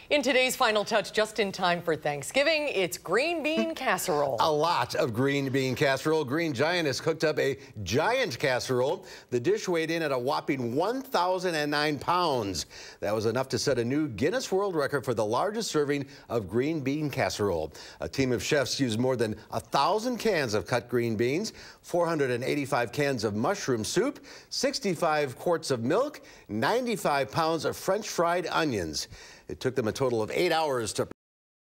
In today's Final Touch, just in time for Thanksgiving, it's green bean casserole. A lot of green bean casserole. Green Giant has cooked up a giant casserole. The dish weighed in at a whopping 1,009 pounds. That was enough to set a new Guinness World Record for the largest serving of green bean casserole. A team of chefs used more than 1,000 cans of cut green beans, 485 cans of mushroom soup, 65 quarts of milk, 95 pounds of French fried onions. It took them a total of 8 hours to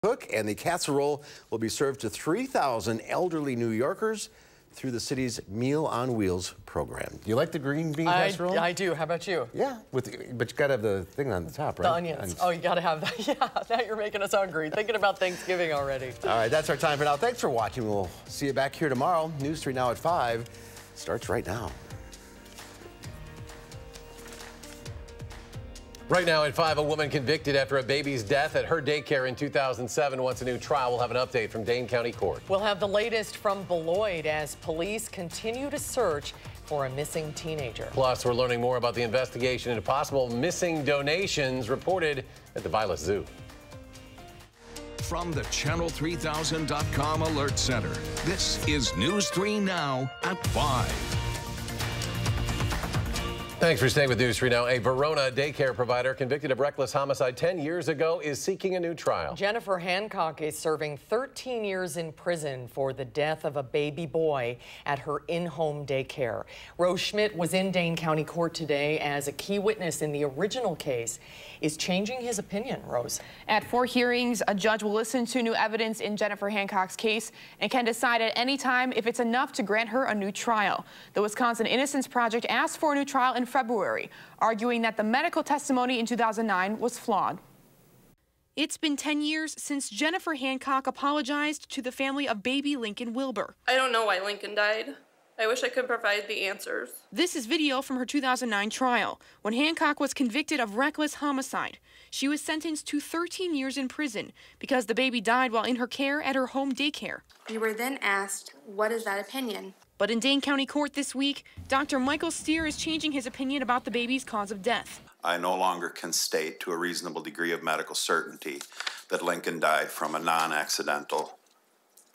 cook, and the casserole will be served to 3,000 elderly New Yorkers through the city's Meal on Wheels program. You like the green bean casserole? I do. How about you? Yeah, but you got to have the thing on the top, right? The onions. Oh, you got to have that. Yeah, now you're making us hungry. Thinking about Thanksgiving already. All right, that's our time for now. Thanks for watching. We'll see you back here tomorrow. News 3 Now at 5 starts right now. Right now at 5, a woman convicted after a baby's death at her daycare in 2007 wants a new trial. We'll have an update from Dane County Court. We'll have the latest from Beloit as police continue to search for a missing teenager. Plus, we're learning more about the investigation into possible missing donations reported at the Vilas Zoo. From the Channel3000.com Alert Center, this is News 3 Now at 5. Thanks for staying with News 3 Now. A Ronna daycare provider convicted of reckless homicide 10 years ago is seeking a new trial. Jennifer Hancock is serving 13 years in prison for the death of a baby boy at her in-home daycare. Rose Schmidt was in Dane County Court today as a key witness in the original case is changing his opinion. Rose. At 4 hearings, a judge will listen to new evidence in Jennifer Hancock's case and can decide at any time if it's enough to grant her a new trial. The Wisconsin Innocence Project asked for a new trial in February, arguing that the medical testimony in 2009 was flawed. It's been 10 years since Jennifer Hancock apologized to the family of baby Lincoln Wilbur. I don't know why Lincoln died. I wish I could provide the answers. This is video from her 2009 trial, when Hancock was convicted of reckless homicide. She was sentenced to 13 years in prison because the baby died while in her care at her home daycare. You were then asked, what is that opinion? But in Dane County Court this week, Dr. Michael Steer is changing his opinion about the baby's cause of death. I no longer can state to a reasonable degree of medical certainty that Lincoln died from a non-accidental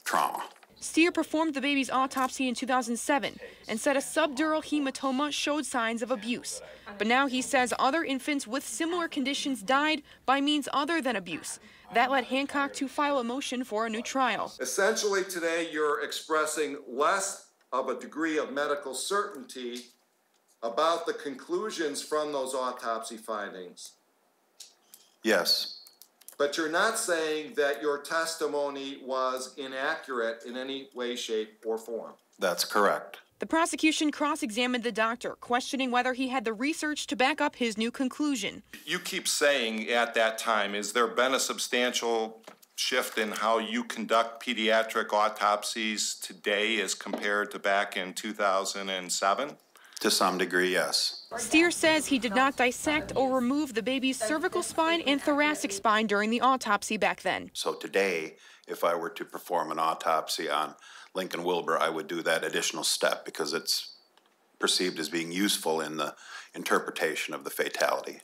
trauma. Steer performed the baby's autopsy in 2007 and said a subdural hematoma showed signs of abuse. But now he says other infants with similar conditions died by means other than abuse. That led Hancock to file a motion for a new trial. Essentially today you're expressing less of a degree of medical certainty about the conclusions from those autopsy findings. Yes. But you're not saying that your testimony was inaccurate in any way, shape, or form. That's correct. The prosecution cross-examined the doctor, questioning whether he had the research to back up his new conclusion. You keep saying at that time, has there been a substantial shift in how you conduct pediatric autopsies today as compared to back in 2007? To some degree, yes. Steer says he did not dissect or remove the baby's cervical spine and thoracic spine during the autopsy back then. So today, if I were to perform an autopsy on Lincoln Wilbur, I would do that additional step because it's perceived as being useful in the interpretation of the fatality.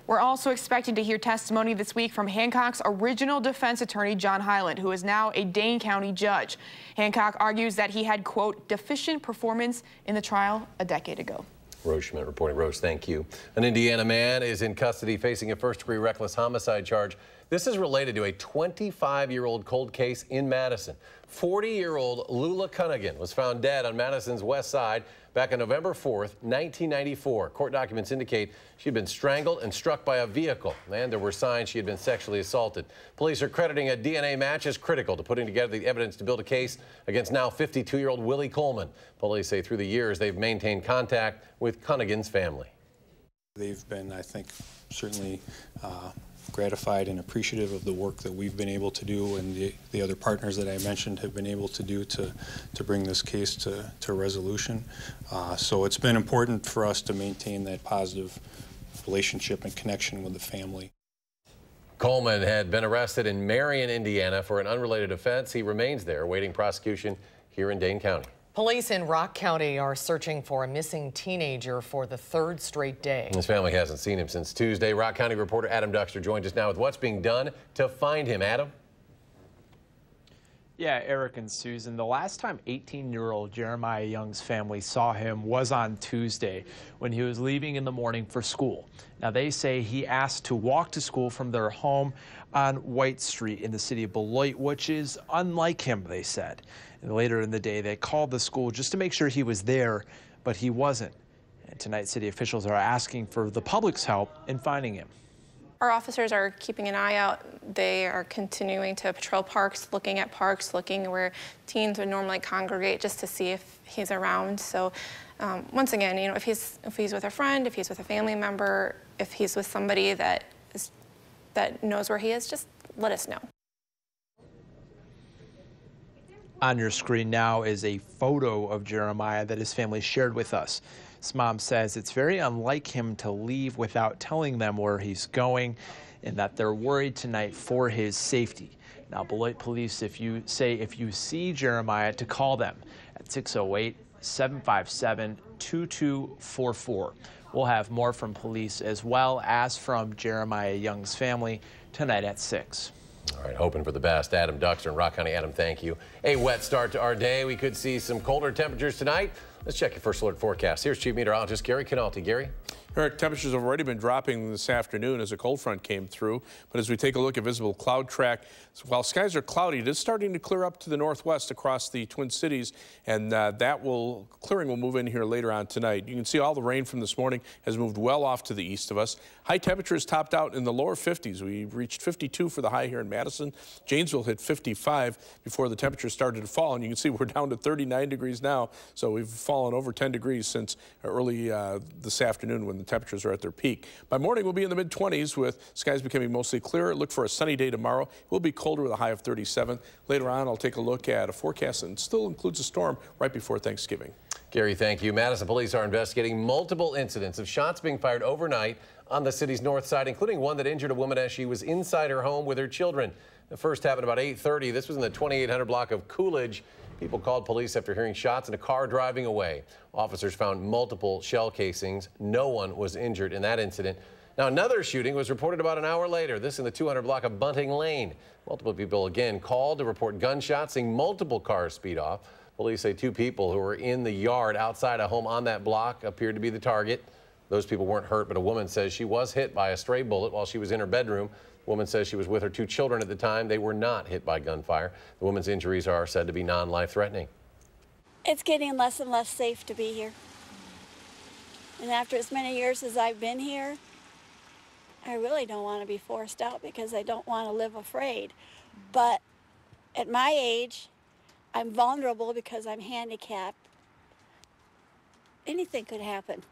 We're also expecting to hear testimony this week from Hancock's original defense attorney, John Hyland, who is now a Dane County judge. Hancock argues that he had, quote, deficient performance in the trial a decade ago. Rose Schmidt reporting. Rose, thank you. An Indiana man is in custody facing a first-degree reckless homicide charge. This is related to a 25-year-old cold case in Madison. 40-year-old Lula Cunningham was found dead on Madison's west side back on November 4th, 1994. Court documents indicate she had been strangled and struck by a vehicle, and there were signs she had been sexually assaulted. Police are crediting a DNA match as critical to putting together the evidence to build a case against now 52-year-old Willie Coleman. Police say through the years they've maintained contact with Cunningham's family. They've been, I think, certainly gratified and appreciative of the work that we've been able to do and the other partners that I mentioned have been able to do to bring this case to resolution. So it's been important for us to maintain that positive relationship and connection with the family. Coleman had been arrested in Marion, Indiana for an unrelated offense. He remains there awaiting prosecution here in Dane County. Police in Rock County are searching for a missing teenager for the third straight day. His family hasn't seen him since Tuesday. Rock County reporter Adam Duxter joins us now with what's being done to find him. Adam? Yeah, Eric and Susan, the last time 18-year-old Jeremiah Young's family saw him was on Tuesday when he was leaving in the morning for school. Now, they say he asked to walk to school from their home on White Street in the city of Beloit, which is unlike him, they said. And later in the day, they called the school just to make sure he was there, but he wasn't. And tonight, city officials are asking for the public's help in finding him. Our officers are keeping an eye out. They are continuing to patrol parks, looking where teens would normally congregate just to see if he's around. So once again, you know, if he's with a friend, if he's with a family member, if he's with somebody that knows where he is, just let us know. On your screen now is a photo of Jeremiah that his family shared with us. His mom says it's very unlike him to leave without telling them where he's going and that they're worried tonight for his safety. Now, Beloit Police, if you see Jeremiah, to call them at 608-757-2244. We'll have more from police as well as from Jeremiah Young's family tonight at 6. All right, hoping for the best. Adam Duxter in Rock County. Adam, thank you. A wet start to our day. We could see some colder temperatures tonight. Let's check your first alert forecast. Here's Chief Meteorologist Gary Canalti. Gary? Eric, temperatures have already been dropping this afternoon as a cold front came through. But as we take a look at visible cloud track, while skies are cloudy, it is starting to clear up to the northwest across the Twin Cities, and clearing will move in here later on tonight. You can see all the rain from this morning has moved well off to the east of us. High temperatures topped out in the lower 50s. We reached 52 for the high here in Madison. Janesville hit 55 before the temperatures started to fall, and you can see we're down to 39 degrees now. So we've fallen over 10 degrees since early this afternoon when the temperatures are at their peak. By morning, we'll be in the mid-20s with skies becoming mostly clear. Look for a sunny day tomorrow. It will be colder with a high of 37. Later on, I'll take a look at a forecast and still includes a storm right before Thanksgiving. Gary, thank you. Madison police are investigating multiple incidents of shots being fired overnight on the city's north side, including one that injured a woman as she was inside her home with her children. The first happened about 8:30. This was in the 2800 block of Coolidge. People called police after hearing shots in a car driving away. Officers found multiple shell casings. No one was injured in that incident. Now, another shooting was reported about an hour later. This in the 200 block of Bunting Lane. Multiple people again called to report gunshots, seeing multiple cars speed off. Police say 2 people who were in the yard outside a home on that block appeared to be the target. Those people weren't hurt, but a woman says she was hit by a stray bullet while she was in her bedroom. The woman says she was with her 2 children at the time. They were not hit by gunfire. The woman's injuries are said to be non-life-threatening. It's getting less and less safe to be here. And after as many years as I've been here, I really don't want to be forced out because I don't want to live afraid. But at my age, I'm vulnerable because I'm handicapped. Anything could happen.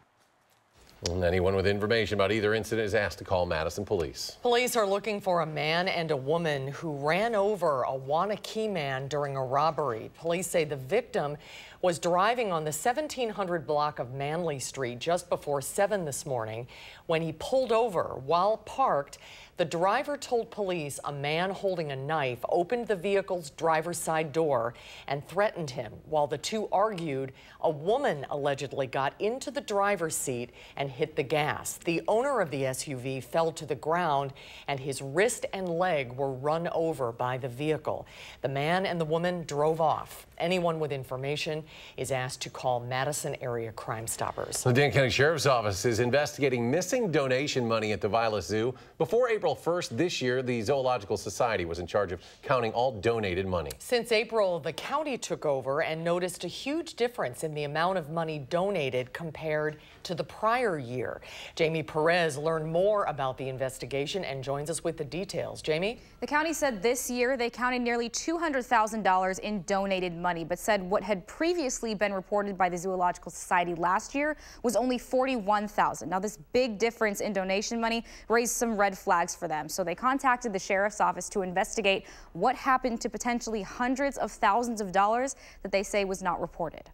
And anyone with information about either incident is asked to call Madison police. Police are looking for a man and a woman who ran over a Wanakee man during a robbery. Police say the victim was driving on the 1700 block of Manley Street just before 7 this morning. When he pulled over while parked, the driver told police a man holding a knife opened the vehicle's driver's side door and threatened him. While the two argued, a woman allegedly got into the driver's seat and hit the gas. The owner of the SUV fell to the ground and his wrist and leg were run over by the vehicle. The man and the woman drove off. Anyone with information is asked to call Madison Area Crime Stoppers. The Dane County Sheriff's Office is investigating missing donation money at the Vilas Zoo. Before April 1st this year, the Zoological Society was in charge of counting all donated money. Since April, the county took over and noticed a huge difference in the amount of money donated compared to the prior year. Jamie Perez learned more about the investigation and joins us with the details. Jamie? The county said this year they counted nearly $200,000 in donated money, but said what had previously been reported by the Zoological Society last year was only $41,000. Now, this big difference in donation money raised some red flags for them, so they contacted the sheriff's office to investigate what happened to potentially hundreds of thousands of dollars that they say was not reported.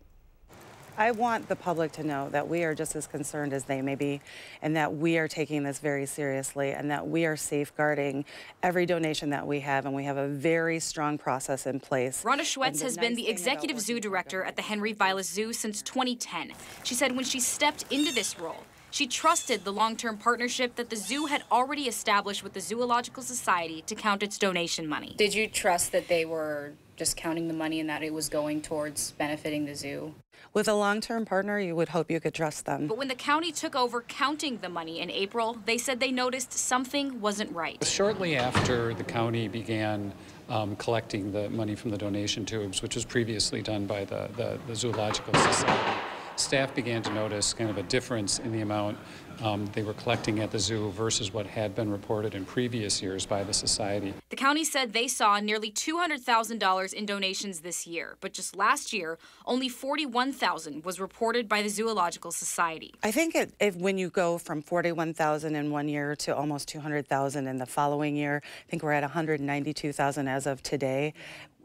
I want the public to know that we are just as concerned as they may be, and that we are taking this very seriously, and that we are safeguarding every donation that we have, and we have a very strong process in place. Ronna Shweta has been the executive zoo director at the Henry Vilas Zoo since 2010. She said when she stepped into this role, she trusted the long-term partnership that the zoo had already established with the Zoological Society to count its donation money. Did you trust that they were just counting the money and that it was going towards benefiting the zoo? With a long-term partner, you would hope you could trust them. But when the county took over counting the money in April, they said they noticed something wasn't right. Shortly after the county began collecting the money from the donation tubes, which was previously done by the Zoological Society, staff began to notice kind of a difference in the amount they were collecting at the zoo versus what had been reported in previous years by the society. The county said they saw nearly $200,000 in donations this year, but just last year, only $41,000 was reported by the Zoological Society. I think when you go from $41,000 in one year to almost $200,000 in the following year, I think we're at $192,000 as of today.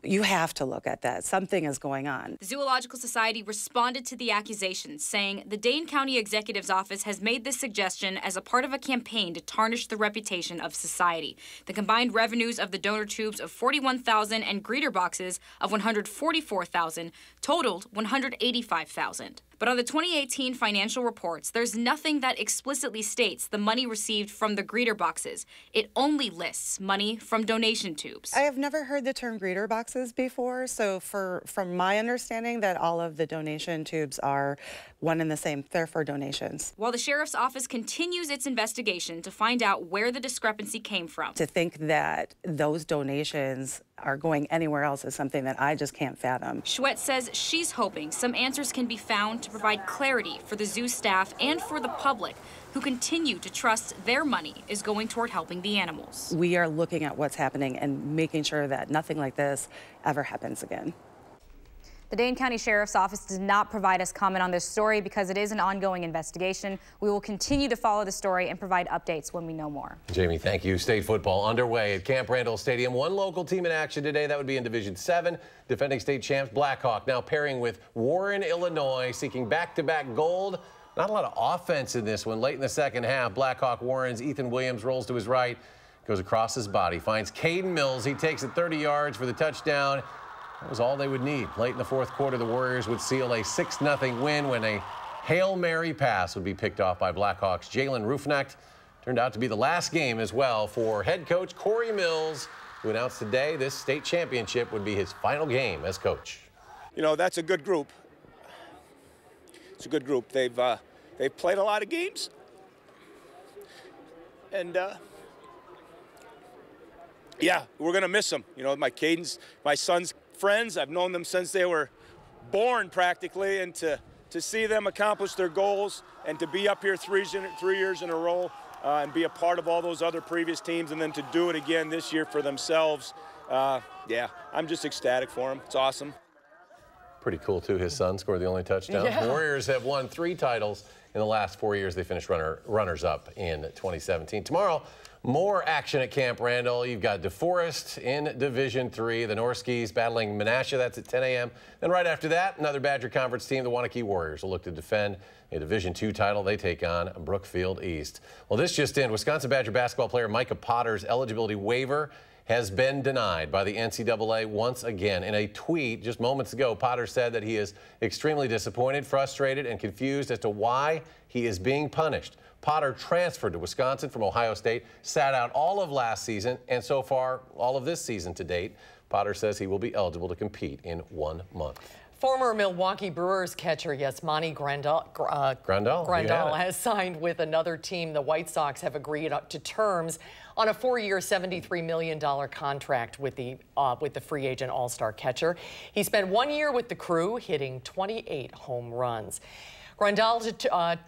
You have to look at that. Something is going on. The Zoological Society responded to the accusations, saying the Dane County Executive's Office has made this suggestion as a part of a campaign to tarnish the reputation of society. The combined revenues of the donor tubes of $41,000 and greeter boxes of $144,000 totaled $185,000. But on the 2018 financial reports, there's nothing that explicitly states the money received from the greeter boxes. It only lists money from donation tubes. I have never heard the term greeter boxes before, so from my understanding that all of the donation tubes are one and the same, they're for donations. While the sheriff's office continues its investigation to find out where the discrepancy came from. To think that those donations are going anywhere else is something that I just can't fathom. Shweta says she's hoping some answers can be found to provide clarity for the zoo staff and for the public who continue to trust their money is going toward helping the animals. We are looking at what's happening and making sure that nothing like this ever happens again. The Dane County Sheriff's Office does not provide us comment on this story because it is an ongoing investigation. We will continue to follow the story and provide updates when we know more. Jamie, thank you. State football underway at Camp Randall Stadium. One local team in action today. That would be in Division 7. Defending state champs Blackhawk now pairing with Warren, Illinois, seeking back-to-back gold. Not a lot of offense in this one. Late in the second half, Blackhawk Warren's Ethan Williams rolls to his right, goes across his body, finds Caden Mills. He takes it 30 yards for the touchdown. That was all they would need. Late in the fourth quarter, the Warriors would seal a 6-0 win when a Hail Mary pass would be picked off by Blackhawks' Jalen Rufnacht. Turned out to be the last game as well for head coach Corey Mills, who announced today this state championship would be his final game as coach. You know, that's a good group. It's a good group. They've played a lot of games. And, yeah, we're going to miss them. You know, my son's friends, I've known them since they were born practically, and to see them accomplish their goals and to be up here 3 years in a row and be a part of all those other previous teams and then to do it again this year for themselves, yeah, I'm just ecstatic for them. It's awesome. Pretty cool, too. His son scored the only touchdown. Yeah. Warriors have won 3 titles in the last 4 years. They finished runners-up in 2017. Tomorrow, more action at Camp Randall. You've got DeForest in Division 3. The Norskis battling Menasha. That's at 10 a.m. Then right after that, another Badger Conference team, the Wanakee Warriors, will look to defend a Division 2 title. They take on Brookfield East. Well, this just in. Wisconsin Badger basketball player Micah Potter's eligibility waiver has been denied by the NCAA once again. In a tweet just moments ago, Potter said that he is extremely disappointed, frustrated, and confused as to why he is being punished. Potter transferred to Wisconsin from Ohio State, sat out all of last season, and so far all of this season to date. Potter says he will be eligible to compete in 1 month. Former Milwaukee Brewers catcher Yasmani Grandal has signed with another team. The White Sox have agreed up to terms on a 4-year, $73 million contract with the free agent all-star catcher. He spent 1 year with the Crew, hitting 28 home runs. Grandal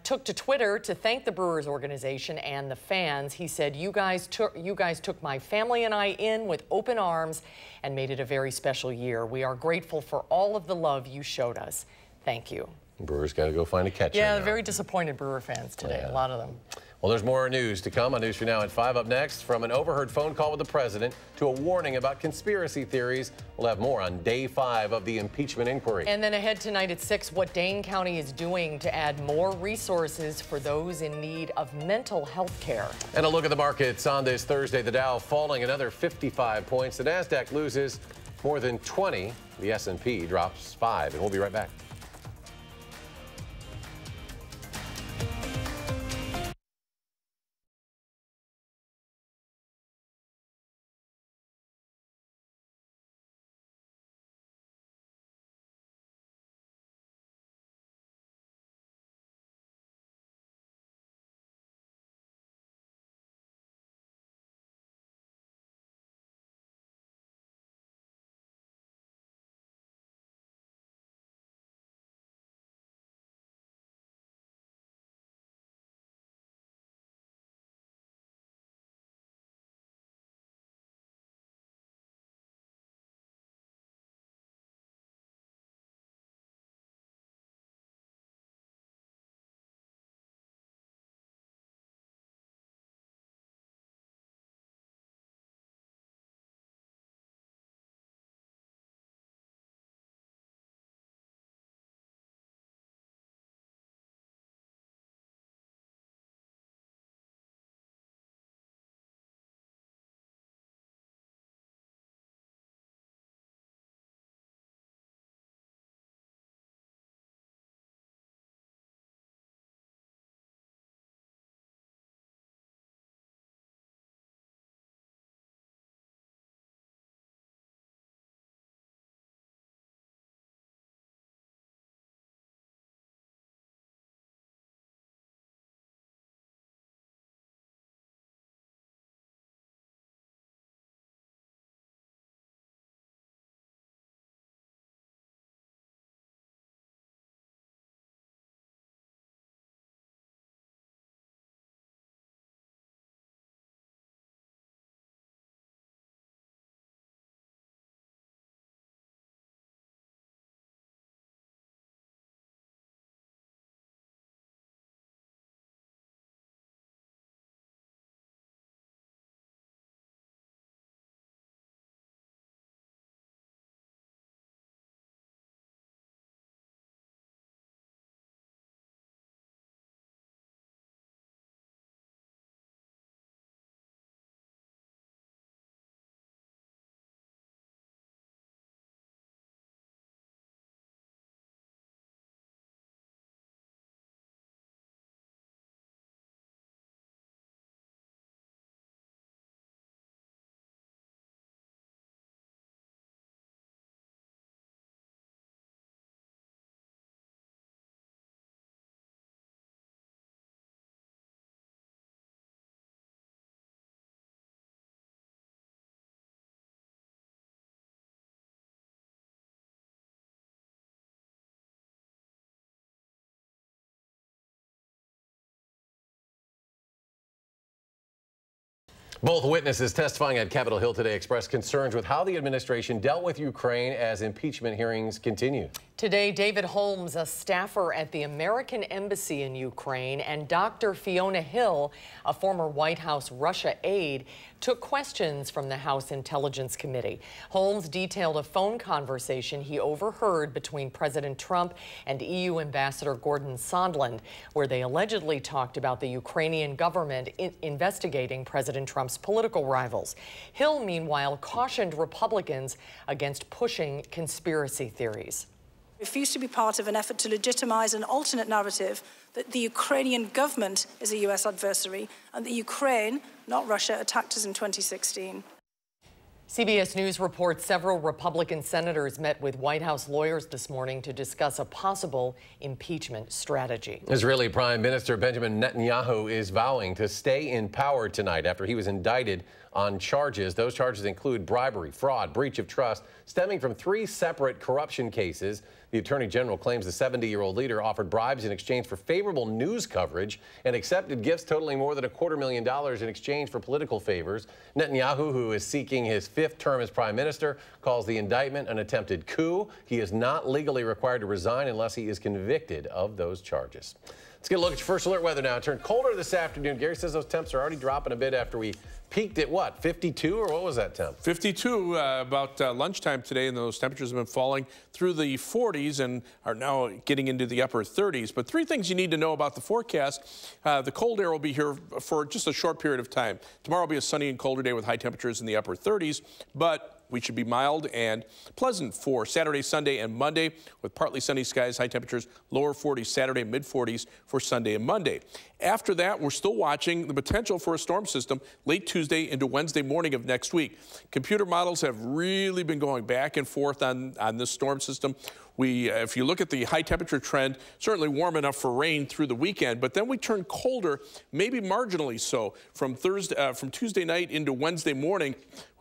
took to Twitter to thank the Brewers organization and the fans. He said, you guys took my family and I in with open arms and made it a very special year. We are grateful for all of the love you showed us. Thank you. Brewers got to go find a catcher. Yeah, now. very disappointed Brewer fans today, a lot of them. Well, there's more news to come on News 3 Now at 5. Up next, from an overheard phone call with the president to a warning about conspiracy theories. We'll have more on day 5 of the impeachment inquiry. And then ahead tonight at 6, what Dane County is doing to add more resources for those in need of mental health care. And a look at the markets on this Thursday. The Dow falling another 55 points. The Nasdaq loses more than 20. The S&P drops 5. And we'll be right back. Both witnesses testifying at Capitol Hill today expressed concerns with how the administration dealt with Ukraine as impeachment hearings continue. Today, David Holmes, a staffer at the American Embassy in Ukraine, and Dr. Fiona Hill, a former White House Russia aide, took questions from the House Intelligence Committee. Holmes detailed a phone conversation he overheard between President Trump and EU Ambassador Gordon Sondland, where they allegedly talked about the Ukrainian government investigating President Trump's political rivals. Hill, meanwhile, cautioned Republicans against pushing conspiracy theories. Refused to be part of an effort to legitimize an alternate narrative that the Ukrainian government is a U.S. adversary and that Ukraine, not Russia, attacked us in 2016. CBS News reports several Republican senators met with White House lawyers this morning to discuss a possible impeachment strategy. Israeli Prime Minister Benjamin Netanyahu is vowing to stay in power tonight after he was indicted on charges. Those charges include bribery, fraud, breach of trust, stemming from 3 separate corruption cases. The Attorney General claims the 70-year-old leader offered bribes in exchange for favorable news coverage and accepted gifts totaling more than $250,000 in exchange for political favors. Netanyahu, who is seeking his 5th term as prime minister, calls the indictment an attempted coup. He is not legally required to resign unless he is convicted of those charges. Let's get a look at your first alert weather now. It turned colder this afternoon. Gary says those temps are already dropping a bit after we peaked at what, 52, or what was that temp? 52 about lunchtime today, and those temperatures have been falling through the 40s and are now getting into the upper 30s. But three things you need to know about the forecast. The cold air will be here for just a short period of time. Tomorrow will be a sunny and colder day with high temperatures in the upper 30s, but we should be mild and pleasant for Saturday, Sunday, and Monday with partly sunny skies, high temperatures, lower 40s Saturday, mid 40s for Sunday and Monday. After that, we're still watching the potential for a storm system late Tuesday into Wednesday morning of next week. Computer models have really been going back and forth on this storm system. If you look at the high temperature trend, certainly warm enough for rain through the weekend, but then we turn colder, maybe marginally so, from Tuesday night into Wednesday morning.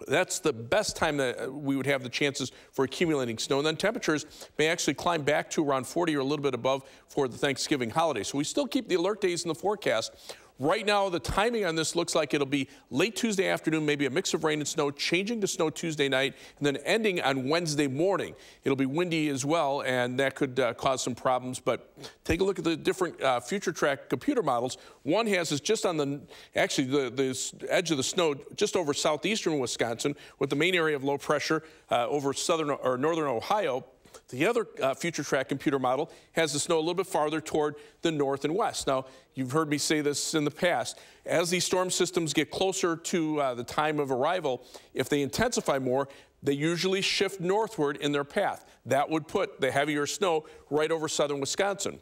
That's the best time that we would have the chances for accumulating snow. And then temperatures may actually climb back to around 40 or a little bit above for the Thanksgiving holiday. So we still keep the alert days in the forecast. Right now, the timing on this looks like it'll be late Tuesday afternoon, maybe a mix of rain and snow, changing to snow Tuesday night, and then ending on Wednesday morning. It'll be windy as well, and that could cause some problems. But take a look at the different future track computer models. One has us just on the edge of the snow, just over southeastern Wisconsin, with the main area of low pressure over southern or northern Ohio. The other future track computer model has the snow a little bit farther toward the north and west. Now, you've heard me say this in the past. As these storm systems get closer to the time of arrival, if they intensify more, they usually shift northward in their path. That would put the heavier snow right over southern Wisconsin.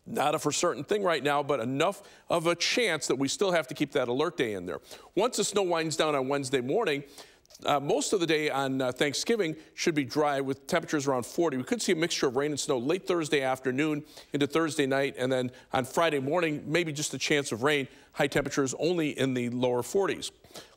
Not a for certain thing right now, but enough of a chance that we still have to keep that alert day in there. Once the snow winds down on Wednesday morning, most of the day on Thanksgiving should be dry with temperatures around 40. We could see a mixture of rain and snow late Thursday afternoon into Thursday night, and then on Friday morning, maybe just a chance of rain. High temperatures only in the lower 40s.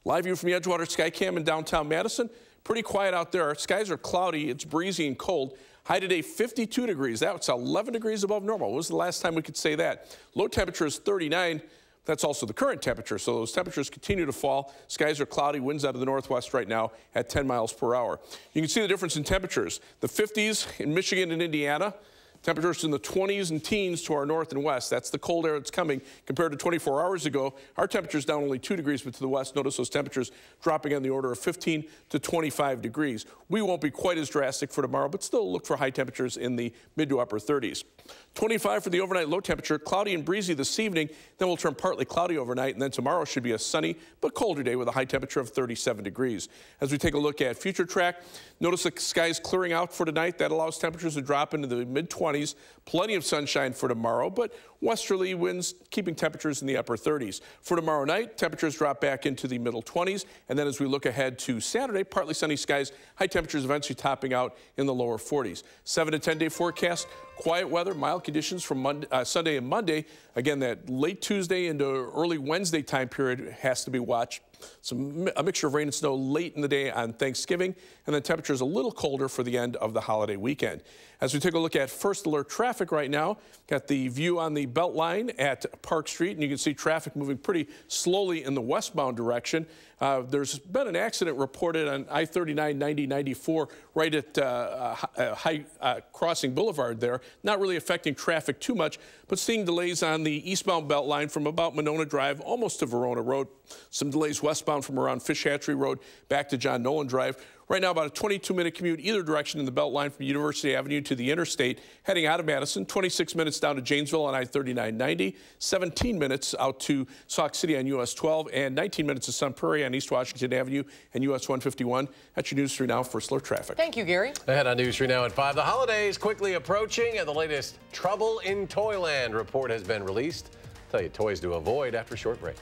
Live view from the Edgewater Skycam in downtown Madison. Pretty quiet out there. Skies are cloudy. It's breezy and cold. High today, 52 degrees. That's 11 degrees above normal. When was the last time we could say that? Low temperature is 39. That's also the current temperature, so those temperatures continue to fall. Skies are cloudy, winds out of the northwest right now at 10 miles per hour. You can see the difference in temperatures. The 50s in Michigan and Indiana, temperatures in the 20s and teens to our north and west. That's the cold air that's coming compared to 24 hours ago. Our temperature's down only 2 degrees, but to the west, notice those temperatures dropping on the order of 15 to 25 degrees. We won't be quite as drastic for tomorrow, but still look for high temperatures in the mid to upper 30s. 25 for the overnight low temperature, cloudy and breezy this evening, then we'll turn partly cloudy overnight, and then tomorrow should be a sunny but colder day with a high temperature of 37 degrees. As we take a look at future track, notice the skies clearing out for tonight. That allows temperatures to drop into the mid-20s. Plenty of sunshine for tomorrow, but westerly winds keeping temperatures in the upper 30s. For tomorrow night, temperatures drop back into the middle 20s, and then as we look ahead to Saturday, partly sunny skies, high temperatures eventually topping out in the lower 40s. 7 to 10 day forecast, quiet weather, mild conditions from Sunday and Monday. Again, that late Tuesday into early Wednesday time period has to be watched. A mixture of rain and snow late in the day on Thanksgiving, and then temperatures a little colder for the end of the holiday weekend. As we take a look at first alert traffic right now, got the view on the Beltline at Park Street, and you can see traffic moving pretty slowly in the westbound direction. There's been an accident reported on I-39, 90, 94 right at Crossing Boulevard there. Not really affecting traffic too much, but seeing delays on the eastbound Beltline from about Monona Drive almost to Verona Road. Some delays westbound from around Fish Hatchery Road back to John Nolan Drive. Right now, about a 22-minute commute either direction in the Beltline from University Avenue to the interstate. Heading out of Madison, 26 minutes down to Janesville on I-39, 90, 17 minutes out to Sauk City on US 12, and 19 minutes to Sun Prairie on East Washington Avenue and US 151. That's your News 3 Now for slow traffic. Thank you, Gary. Ahead on News 3 Now at 5. The holidays quickly approaching, and the latest Trouble in Toyland report has been released. I'll tell you toys to avoid after a short break.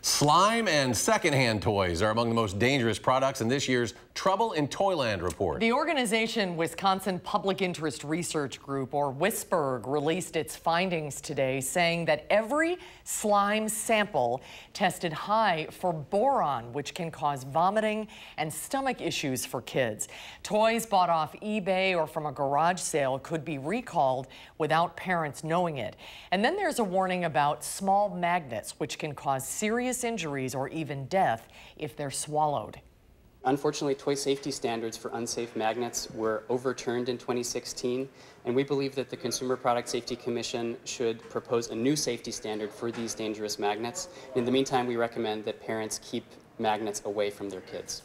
Slime and secondhand toys are among the most dangerous products in this year's Trouble in Toyland report. The organization Wisconsin Public Interest Research Group, or WISC-TV, released its findings today, saying that every slime sample tested high for boron, which can cause vomiting and stomach issues for kids. Toys bought off eBay or from a garage sale could be recalled without parents knowing it. And then there's a warning about small magnets, which can cause serious injuries or even death if they're swallowed. Unfortunately, toy safety standards for unsafe magnets were overturned in 2016, and we believe that the Consumer Product Safety Commission should propose a new safety standard for these dangerous magnets. In the meantime, we recommend that parents keep magnets away from their kids.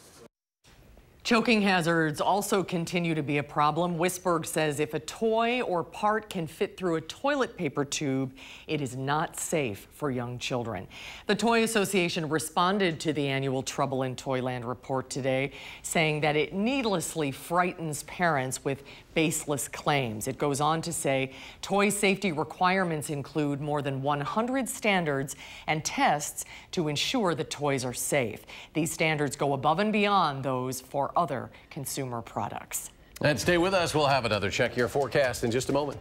Choking hazards also continue to be a problem. WISC-TV says if a toy or part can fit through a toilet paper tube, it is not safe for young children. The Toy Association responded to the annual Trouble in Toyland report today, saying that it needlessly frightens parents with baseless claims. It goes on to say toy safety requirements include more than 100 standards and tests to ensure that toys are safe. These standards go above and beyond those for other consumer products. And stay with us. We'll have another Check Your Forecast in just a moment.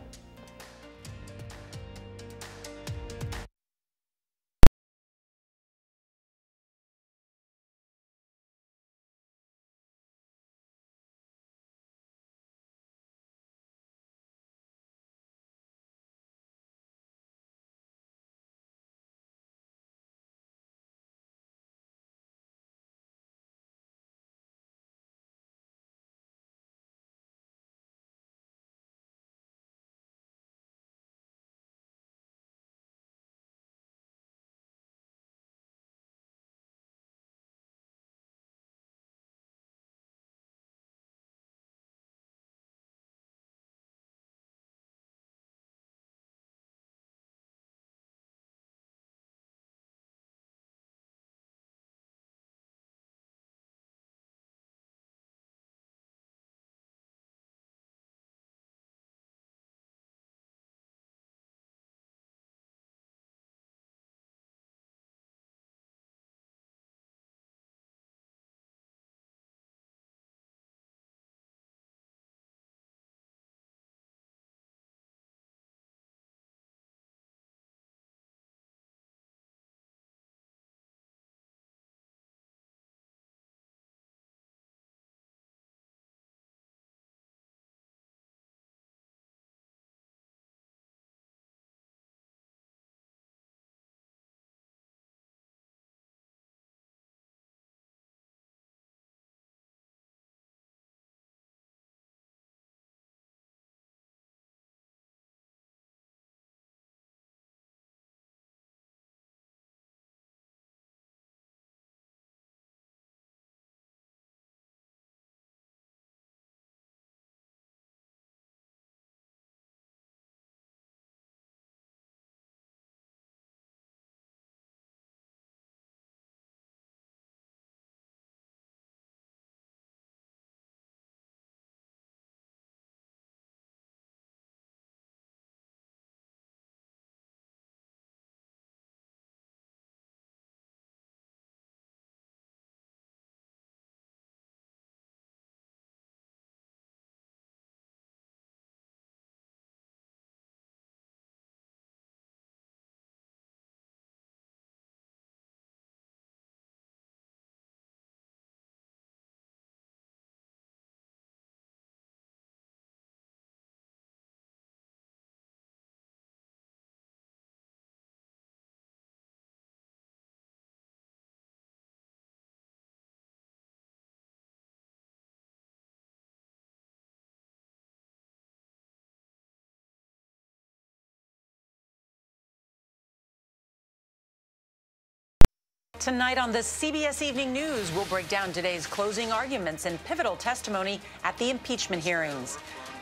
Tonight on the CBS Evening News, we'll break down today's closing arguments and pivotal testimony at the impeachment hearings.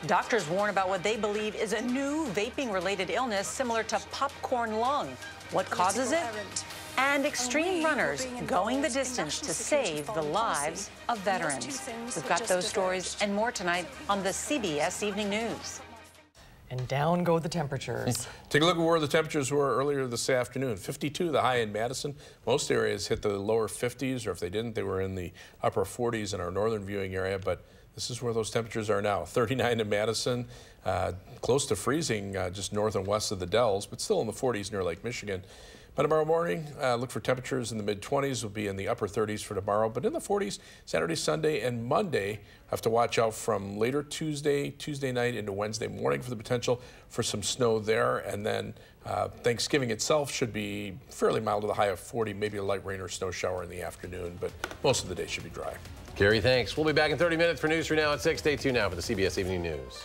Doctors warn about what they believe is a new vaping-related illness similar to popcorn lung. What causes it? And extreme runners going the distance to save the lives of veterans. We've got those stories and more tonight on the CBS Evening News. And down go the temperatures. Take a look at where the temperatures were earlier this afternoon. 52 the high in Madison. Most areas hit the lower 50s, or if they didn't, they were in the upper 40s in our northern viewing area. But this is where those temperatures are now. 39 in Madison, close to freezing just north and west of the Dells, but still in the 40s near Lake Michigan. By tomorrow morning, look for temperatures in the mid-20s. Will be in the upper 30s for tomorrow, but in the 40s Saturday, Sunday, and Monday. Have to watch out from later Tuesday night into Wednesday morning for the potential for some snow there. And then Thanksgiving itself should be fairly mild to the high of 40, maybe a light rain or snow shower in the afternoon, but most of the day should be dry. Gary, thanks. We'll be back in 30 minutes for News 3 Now at 6. Stay tuned now for the CBS Evening News.